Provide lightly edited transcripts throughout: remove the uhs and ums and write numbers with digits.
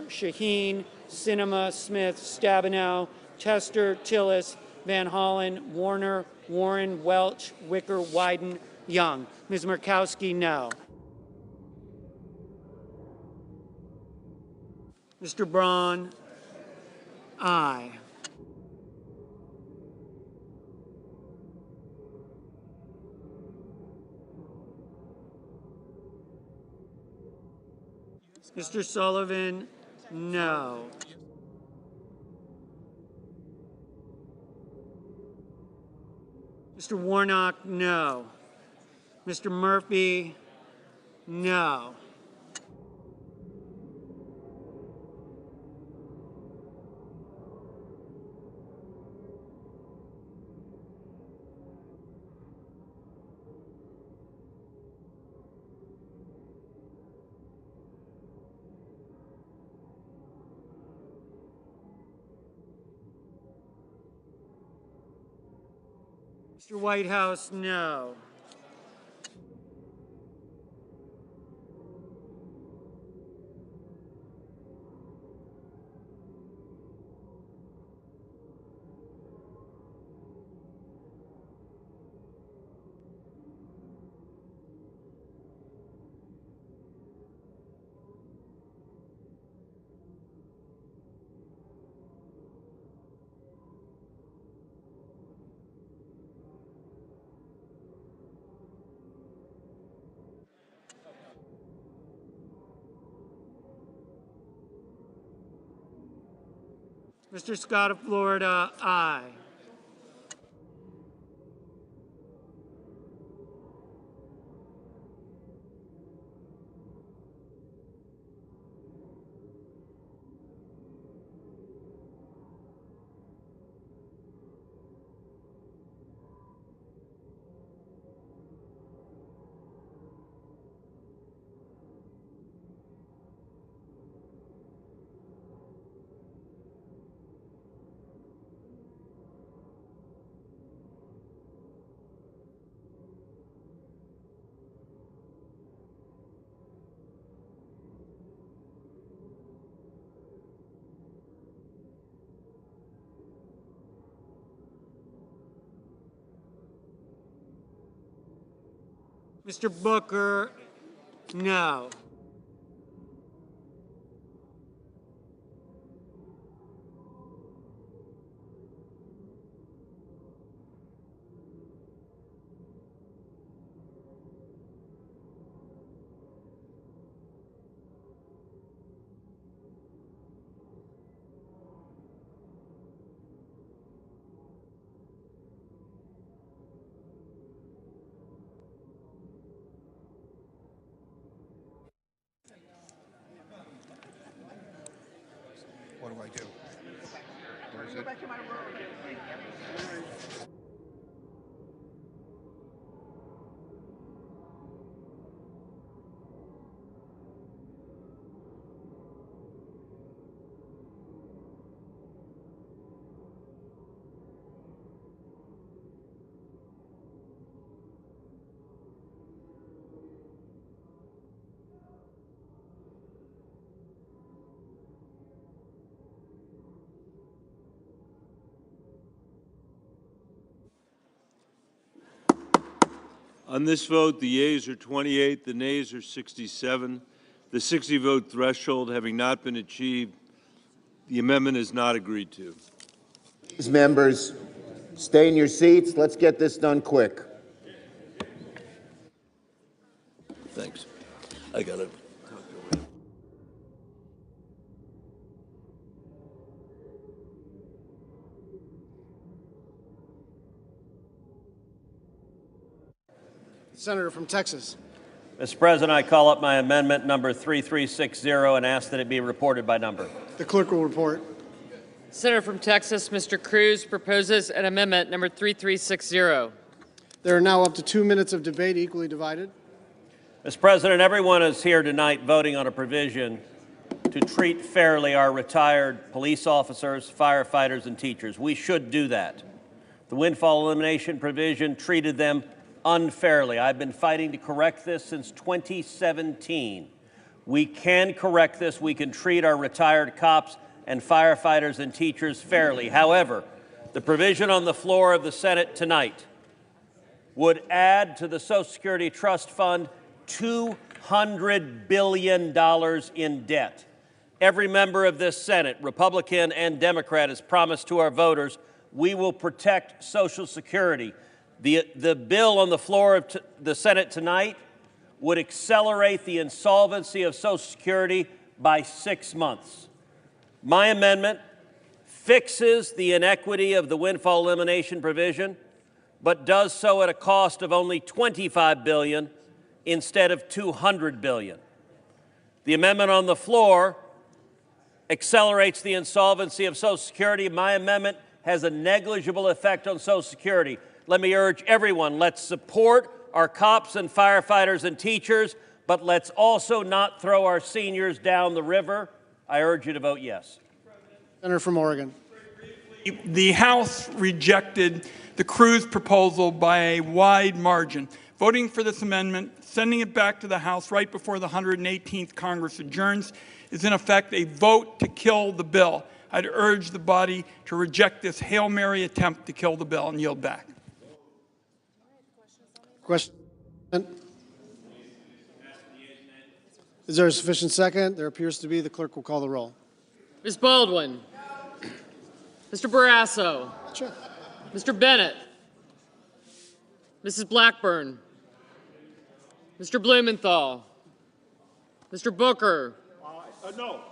Shaheen, Sinema, Smith, Stabenow, Tester, Tillis, Van Hollen, Warner, Warren, Welch, Wicker, Wyden, Young. Ms. Murkowski, no. Mr. Braun, aye. Mr. Sullivan, no. Mr. Warnock, no. Mr. Murphy, no. Mr. Whitehouse, no. Mr. Scott of Florida, aye. Mr. Booker, no. What do I do? Where is it? On this vote, the yeas are 28, the nays are 67. The 60-vote threshold having not been achieved, the amendment is not agreed to. These members, stay in your seats. Let's get this done quick. Thanks. I got it. Senator from Texas. Mr. President, I call up my amendment number 3360 and ask that it be reported by number. The clerk will report. Senator from Texas, Mr. Cruz proposes an amendment number 3360. There are now up to 2 minutes of debate, equally divided. Mr. President, everyone is here tonight voting on a provision to treat fairly our retired police officers, firefighters, and teachers. We should do that. The windfall elimination provision treated them unfairly. I've been fighting to correct this since 2017. We can correct this. We can treat our retired cops and firefighters and teachers fairly. However, the provision on the floor of the Senate tonight would add to the Social Security Trust Fund $200 billion in debt. Every member of this Senate, Republican and Democrat, has promised to our voters we will protect Social Security. The bill on the floor of the Senate tonight would accelerate the insolvency of Social Security by 6 months. My amendment fixes the inequity of the windfall elimination provision, but does so at a cost of only $25 billion instead of $200 billion. The amendment on the floor accelerates the insolvency of Social Security. My amendment has a negligible effect on Social Security. Let me urge everyone, let's support our cops and firefighters and teachers, but let's also not throw our seniors down the river. I urge you to vote yes. Senator from Oregon. The House rejected the Cruz proposal by a wide margin. Voting for this amendment, sending it back to the House right before the 118th Congress adjourns, is in effect a vote to kill the bill. I'd urge the body to reject this Hail Mary attempt to kill the bill and yield back. Question? Is there a sufficient second? There appears to be. The clerk will call the roll. Ms. Baldwin. Mr. Barrasso. Sure. Mr. Bennett. Mrs. Blackburn. Mr. Blumenthal. Mr. Booker. No.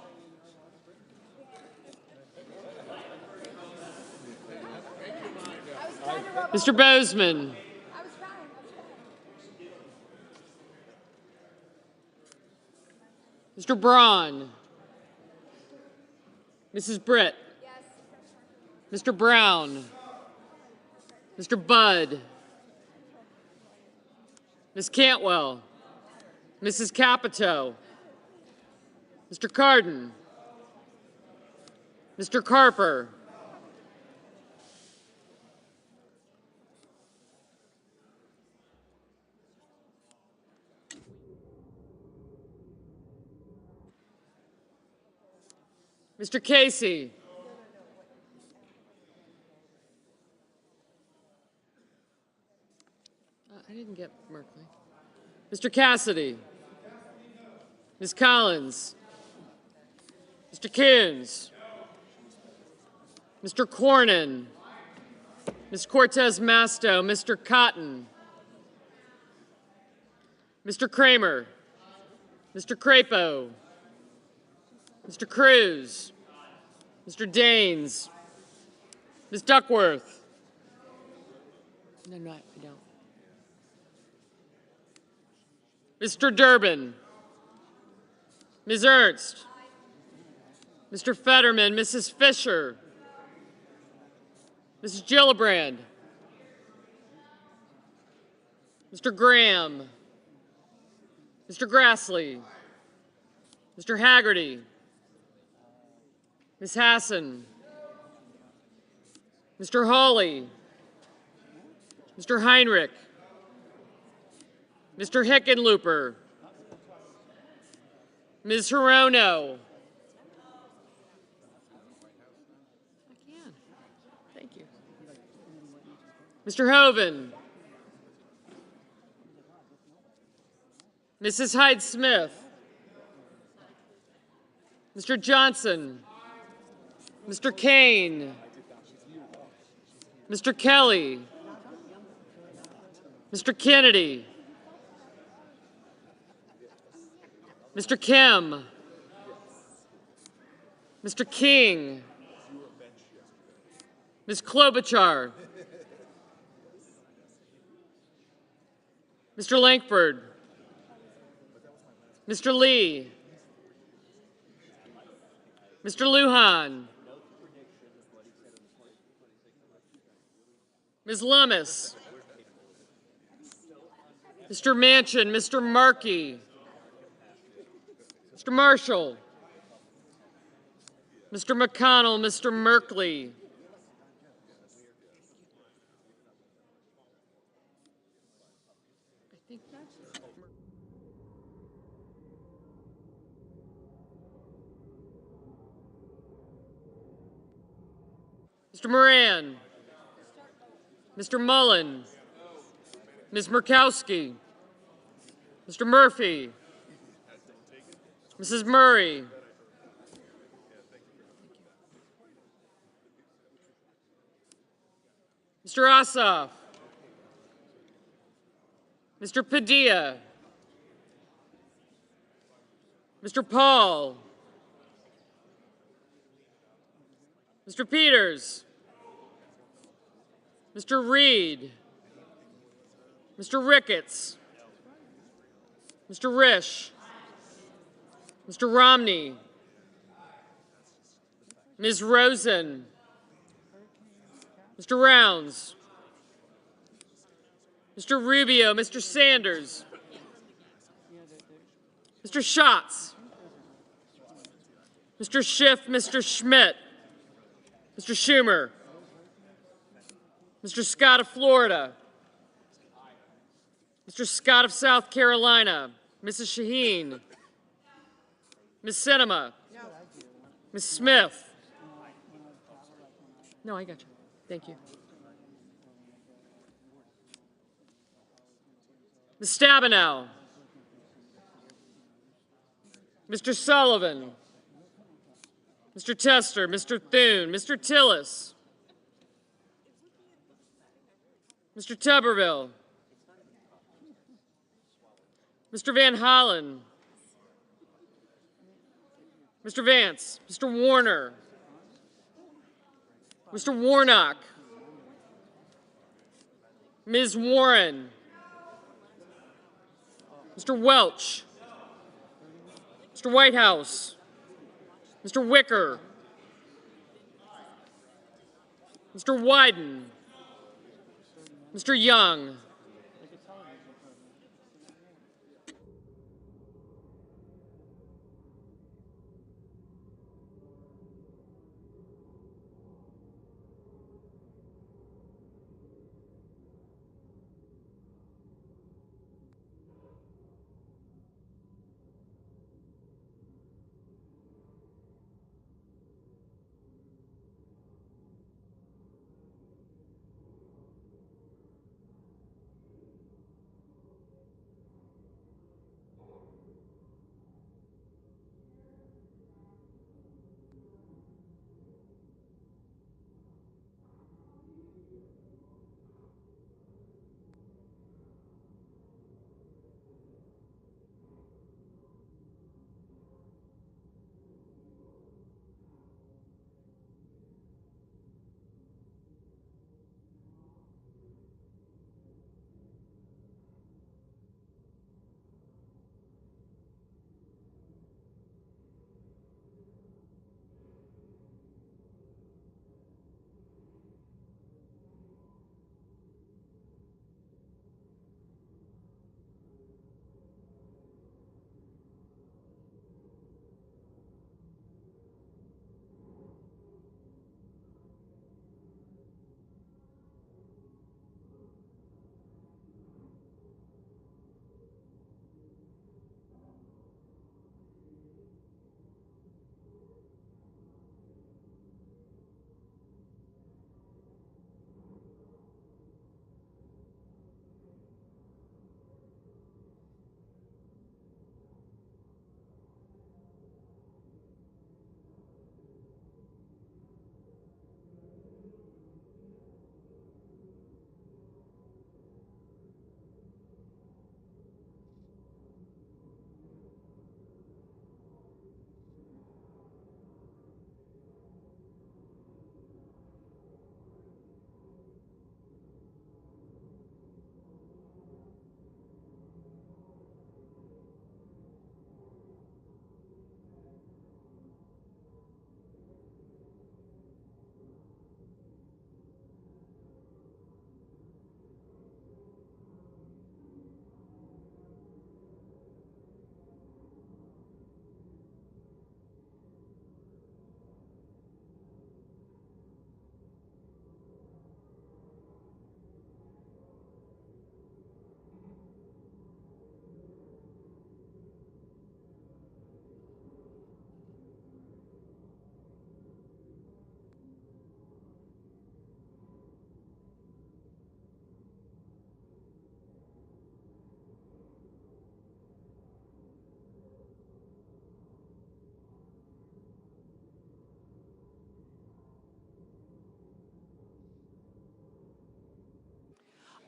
Mr. Bozeman. Mr. Braun. Mrs. Britt. Mr. Brown. Mr. Budd. Ms. Cantwell. Mrs. Capito. Mr. Cardin. Mr. Carper. Mr. Casey. I didn't get Merkley. Mr. Cassidy. Ms. Collins. Mr. Coons. Mr. Cornyn. Ms. Cortez Masto. Mr. Cotton. Mr. Kramer. Mr. Crapo. Mr. Cruz. Mr. Daines. Ms. Duckworth. No, I don't. Mr. Durbin. Ms. Ernst. Mr. Fetterman. Mrs. Fisher. Mrs. Gillibrand. Mr. Graham. Mr. Grassley. Mr. Haggerty. Ms. Hassan. Mr. Hawley. Mr. Heinrich. Mr. Hickenlooper. Ms. Hirono. I can. Thank you. Mr. Hoven. Mrs. Hyde-Smith. Mr. Johnson. Mr. Kane. Mr. Kelly. Mr. Kennedy. Mr. Kim. Mr. King. Ms. Klobuchar. Mr. Lankford. Mr. Lee. Mr. Lujan. Ms. Lummis. Mr. Manchin. Mr. Markey. Mr. Marshall. Mr. McConnell. Mr. Merkley. Mr. Moran, Mr. Mullen, Ms. Murkowski, Mr. Murphy, Mrs. Murray, Mr. Ossoff, Mr. Padilla, Mr. Paul, Mr. Peters, Mr. Reed, Mr. Ricketts, Mr. Risch, Mr. Romney, Ms. Rosen, Mr. Rounds, Mr. Rubio, Mr. Sanders, Mr. Schatz, Mr. Schiff, Mr. Schmidt, Mr. Schumer, Mr. Scott of Florida, Mr. Scott of South Carolina, Mrs. Shaheen, Ms. Sinema, Ms. Smith. No, I got you. Thank you. Ms. Stabenow, Mr. Sullivan, Mr. Tester, Mr. Thune, Mr. Tillis, Mr. Tuberville, Mr. Van Hollen, Mr. Vance, Mr. Warner, Mr. Warnock, Ms. Warren, Mr. Welch, Mr. Whitehouse, Mr. Wicker, Mr. Wyden, Mr. Young,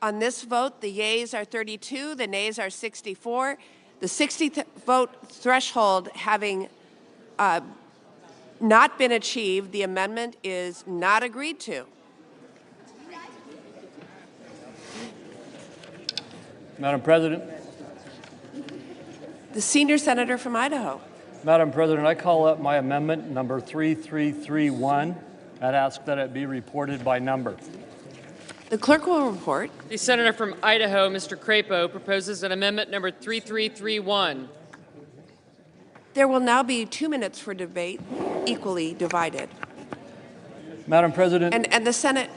On this vote, the yeas are 32, the nays are 64. The 60-vote threshold having not been achieved, the amendment is not agreed to. Madam President. The senior senator from Idaho. Madam President, I call up my amendment number 3331 and ask that it be reported by number. The clerk will report. The senator from Idaho, Mr. Crapo, proposes an amendment number 3331. There will now be 2 minutes for debate, equally divided. Madam President. And the Senate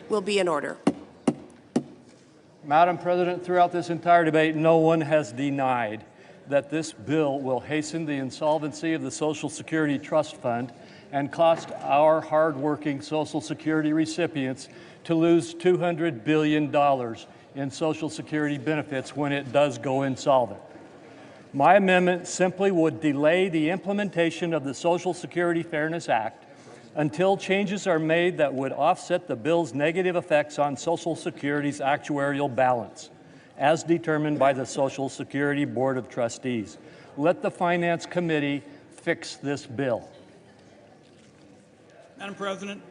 will be in order. Madam President, throughout this entire debate, no one has denied that this bill will hasten the insolvency of the Social Security Trust Fund and cost our hardworking Social Security recipients to lose $200 billion in Social Security benefits when it does go insolvent. My amendment simply would delay the implementation of the Social Security Fairness Act until changes are made that would offset the bill's negative effects on Social Security's actuarial balance, as determined by the Social Security Board of Trustees. Let the Finance Committee fix this bill. Madam President.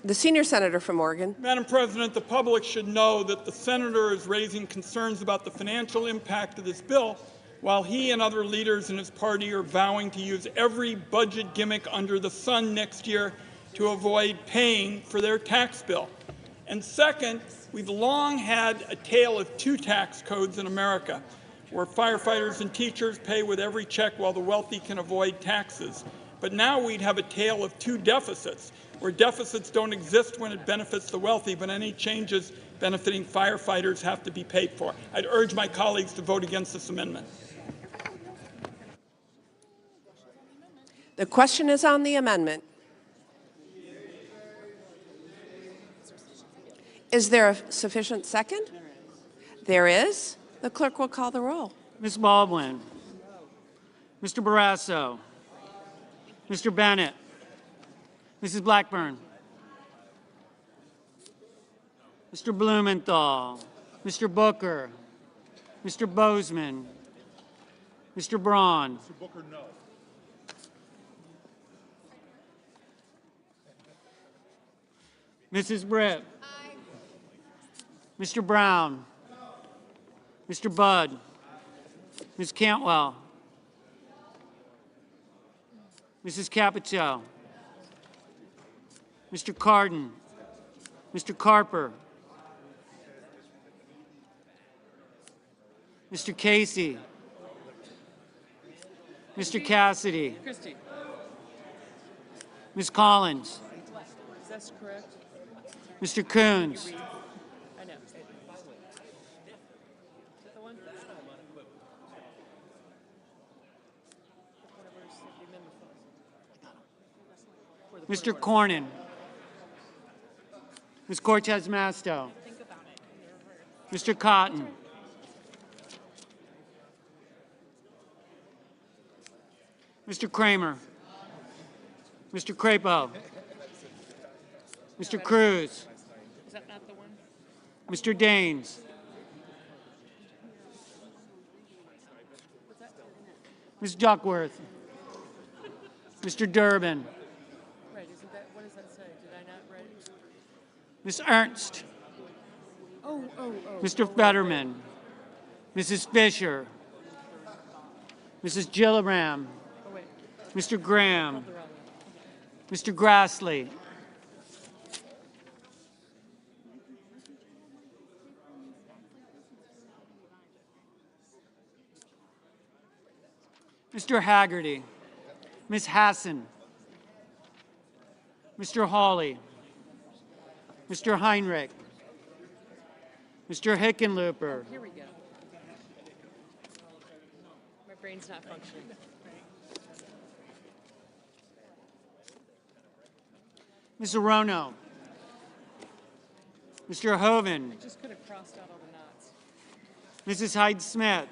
The senior senator from Oregon. Madam President, the public should know that the senator is raising concerns about the financial impact of this bill, while he and other leaders in his party are vowing to use every budget gimmick under the sun next year to avoid paying for their tax bill. And second, we've long had a tale of two tax codes in America, where firefighters and teachers pay with every check while the wealthy can avoid taxes. But now we'd have a tale of two deficits, where deficits don't exist when it benefits the wealthy, but any changes benefiting firefighters have to be paid for. I'd urge my colleagues to vote against this amendment. The question is on the amendment. Is there a sufficient second? There is. The clerk will call the roll. Ms. Baldwin. Mr. Barrasso. Mr. Bennett. Mrs. Blackburn. Mr. Blumenthal. Mr. Booker. Mr. Bozeman. Mr. Braun. Mr. Booker, no. Mrs. Britt. Aye. Mr. Brown. Mr. Budd. Ms. Cantwell. Mrs. Capito. Mr. Cardin. Mr. Carper. Mr. Casey. Mr. Cassidy. Christie. Ms. Collins. Is that correct? Mr. Coons. I know. Mr. Cornyn. Ms. Cortez Masto. Mr. Cotton. Mr. Kramer. Mr. Crapo. Mr. Cruz. Is that not the one? Mr. Daines. Ms. Duckworth. Mr. Durbin. Right, isn't that, what does that say? Did I not write it? Ms. Ernst. Oh. Mr. Fetterman. Mrs. Fisher. Mrs. Gilliram. Oh, wait. Mr. Graham. Mr. Grassley. Mr. Haggerty. Ms. Hassan. Mr. Hawley. Mr. Heinrich. Mr. Hickenlooper. Here we go. My brain's not functioning. Ms. Arono. Mr. Hoven. I just could have crossed out all the knots. Mrs. Hyde-Smith.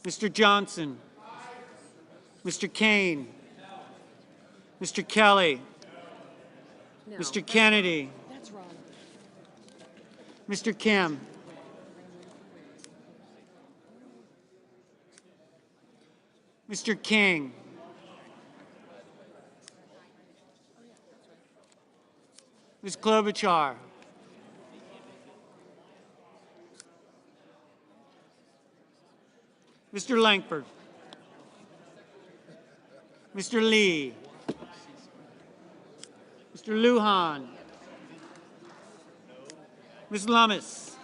Mr. Johnson. Mr. Kane. Mr. Kelly. No. Mr. Kennedy. That's wrong. Mr. Kim. Mr. King. Ms. Klobuchar. Mr. Langford. Mr. Lee. Mr. Lujan. Ms. Lummis.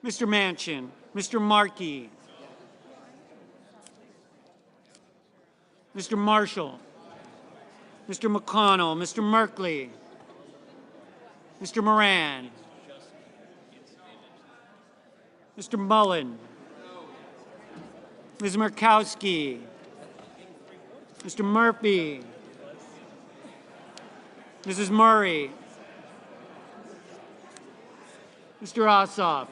Mr. Manchin. Mr. Markey. Mr. Marshall. Mr. McConnell. Mr. Merkley. Mr. Moran. Mr. Mullen. Ms. Murkowski. Mr. Murphy. Mrs. Murray. Mr. Ossoff.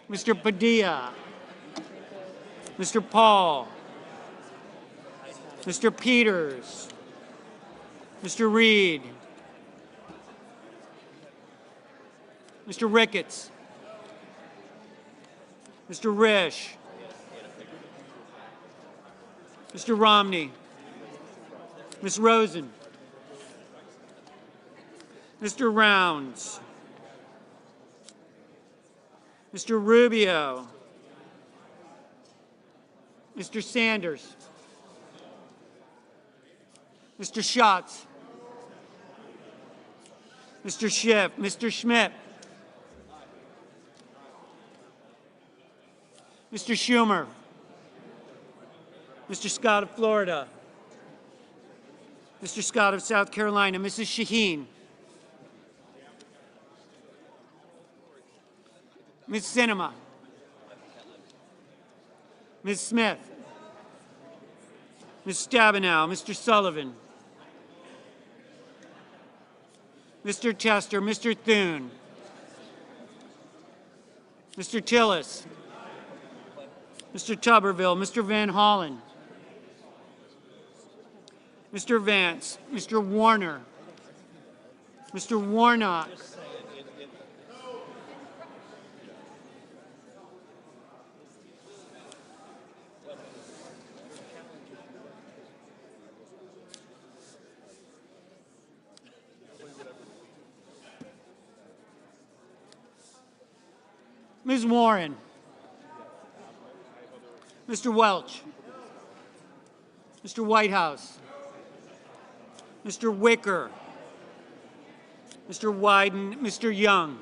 Mr. Padilla. Mr. Paul. Mr. Peters. Mr. Reed. Mr. Ricketts. Mr. Risch. Mr. Romney. Ms. Rosen. Mr. Rounds. Mr. Rubio. Mr. Sanders. Mr. Schatz. Mr. Schiff. Mr. Schmidt. Mr. Schumer. Mr. Scott of Florida. Mr. Scott of South Carolina. Mrs. Shaheen. Ms. Sinema. Ms. Smith. Ms. Stabenow. Mr. Sullivan. Mr. Tester. Mr. Thune. Mr. Tillis. Mr. Tuberville. Mr. Van Hollen. Mr. Vance. Mr. Warner. Mr. Warnock. Ms. Warren. Mr. Welch. Mr. Whitehouse. Mr. Wicker. Mr. Wyden. Mr. Young.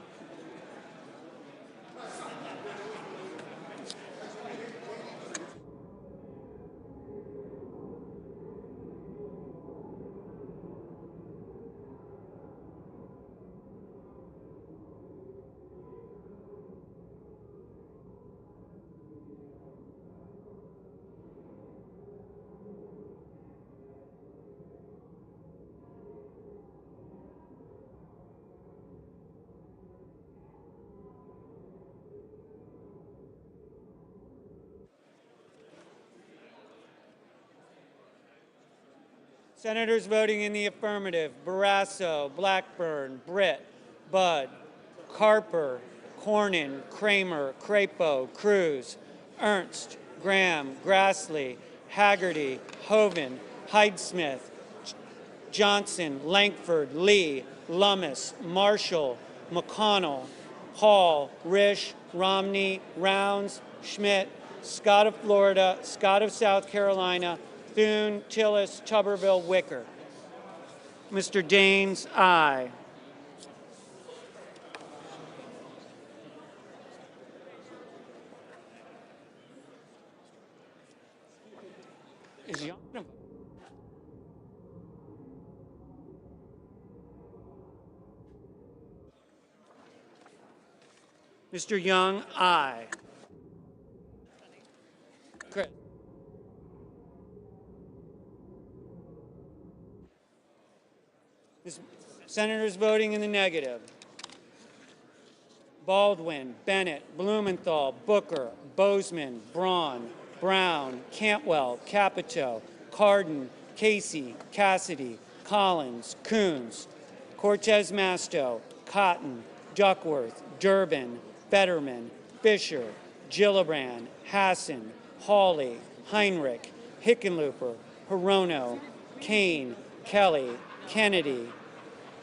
Senators voting in the affirmative: Barrasso, Blackburn, Britt, Budd, Carper, Cornyn, Kramer, Crapo, Cruz, Ernst, Graham, Grassley, Haggerty, Hoeven, Hyde-Smith, Johnson, Lankford, Lee, Lummis, Marshall, McConnell, Hall, Risch, Romney, Rounds, Schmidt, Scott of Florida, Scott of South Carolina, Thune, Tillis, Tuberville, Wicker. Mr. Daines, aye. Is Young gonna vote? Mr. Young, aye. Chris. Senators voting in the negative: Baldwin, Bennett, Blumenthal, Booker, Bozeman, Braun, Brown, Cantwell, Capito, Cardin, Casey, Cassidy, Collins, Coons, Cortez Masto, Cotton, Duckworth, Durbin, Fetterman, Fisher, Gillibrand, Hassan, Hawley, Heinrich, Hickenlooper, Hirono, Kane, Kelly, Kennedy,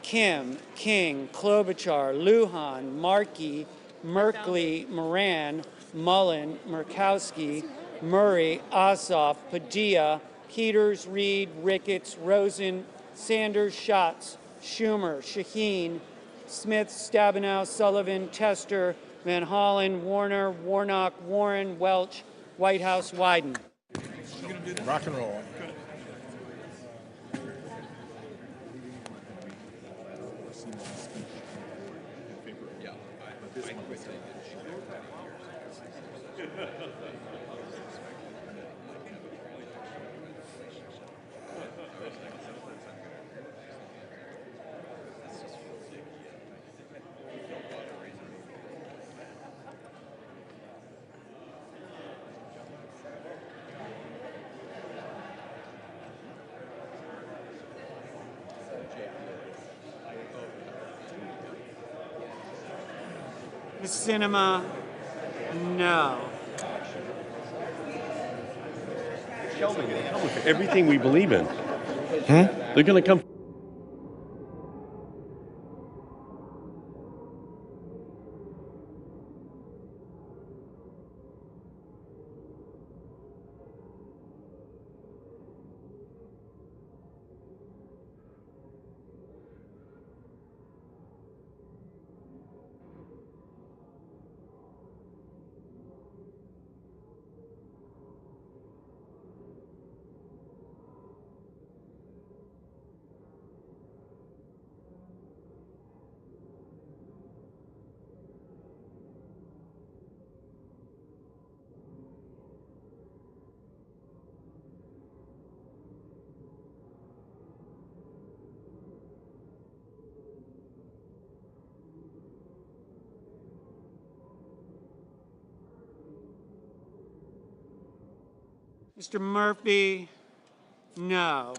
Kim, King, Klobuchar, Lujan, Markey, Merkley, Moran, Mullen, Murkowski, Murray, Ossoff, Padilla, Peters, Reed, Ricketts, Rosen, Sanders, Schatz, Schumer, Shaheen, Smith, Stabenow, Sullivan, Tester, Van Hollen, Warner, Warnock, Warren, Welch, Whitehouse, Wyden. Rock and roll. Ms. Sinema, no. Everything we believe in. They're going to come. Mr. Murphy, no.